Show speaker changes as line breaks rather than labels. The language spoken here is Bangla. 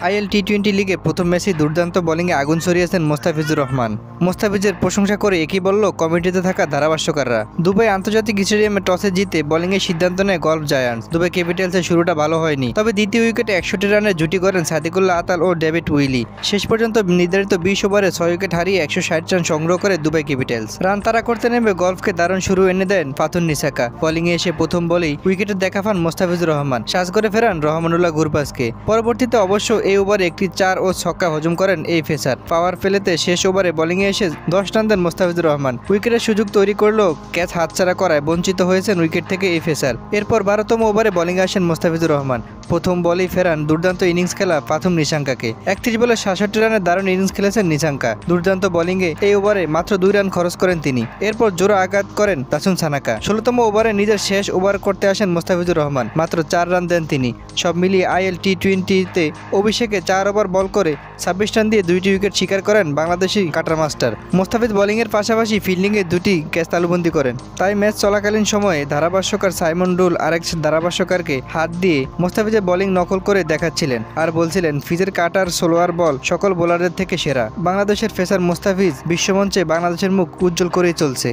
আইএল টি-20 লিগে প্রথম ম্যাচে দুর্দান্ত বোলিংয়ে আগুন ছড়িয়েছেন মোস্তাফিজুর রহমান। মোস্তাফিজের প্রশংসা করে একই বলল কমিটিতে থাকা ধারাভাষ্যকাররা। দুবাই আন্তর্জাতিক স্টেডিয়ামে টসে জিতে বোলিংয়ের সিদ্ধান্ত নেয় গলফ জায়ান্টস। দুবাই ক্যাপিটালসের শুরুটা ভালো হয়নি, তবে দ্বিতীয় উইকেটে 61 রানের জুটি করেন সাদিকুল্লাহ আতাল ও ডেভিড উইলি। শেষ পর্যন্ত নির্ধারিত 20 ওভারে 6 উইকেট হারিয়ে 160 রান সংগ্রহ করে দুবাই ক্যাপিটালস। রান তাড়া করতে নেমে গলফকে দারুণ শুরু এনে দেন ফাতুন নিসাকা। বোলিংয়ে এসে প্রথম বলেই উইকেটের দেখা পান মোস্তাফিজুর রহমান, সাজ করে ফেরান রহমানুল্লাহ গুরবাজকে। পরবর্তীতে অবশ্য এই ওভারে একটি 4 ও ছক্কা হজম করেন এই পেসার। পাওয়ার ফেলেতে শেষ ওভারে বোলিংয়ে এসে 10 রান দেন মোস্তাফিজুর রহমান। উইকেটের সুযোগ তৈরি করলেও ক্যাচ হাতছাড়া করায় বঞ্চিত হয়েছেন উইকেট থেকে এই পেসার। এরপর 12তম ওভারে বোলিংয়ে আসেন মোস্তাফিজুর রহমান। প্রথম বলেই ফেরান দুর্দান্ত ইনিংস খেলা ফাতুম নিশাঙ্কাকে। 31 বলে 67 রানের দারুণ ইনিংস খেলেছেন নিশাঙ্কা। দুর্দান্ত বোলিংয়ে এই ওভারে মাত্র 2 রান খরচ করেন তিনি। এরপর জোড়া আঘাত করেন দাসুন সানাকা। 16তম ওভারে নিজের শেষ ওভার করতে আসেন মোস্তাফিজুর রহমান। মাত্র 4 রান দেন তিনি। সব মিলিয়ে আইএল টি-20তে অভিষেকে 4 ওভার বল করে 26 রান দিয়ে 2টি উইকেট শিকার করেন বাংলাদেশি কাটার মাস্টার। মোস্তাফিজ বোলিংয়ের পাশাপাশি ফিল্ডিংয়ে 2টি ক্যাচ তালুবন্দি করেন। তাই ম্যাচ চলাকালীন সময়ে ধারাভাষ্যকার সাইমন ডুল আরেক ধারাভাষ্যকারকে হাত দিয়ে মোস্তাফিজের বোলিং নকল করে দেখাচ্ছিলেন আর বলছিলেন ফিজের কাটার সোলোয়ার বল সকল বোলারের থেকে সেরা। বাংলাদেশের পেসার মোস্তাফিজ বিশ্বমঞ্চে বাংলাদেশের মুখ উজ্জ্বল করেই চলছে।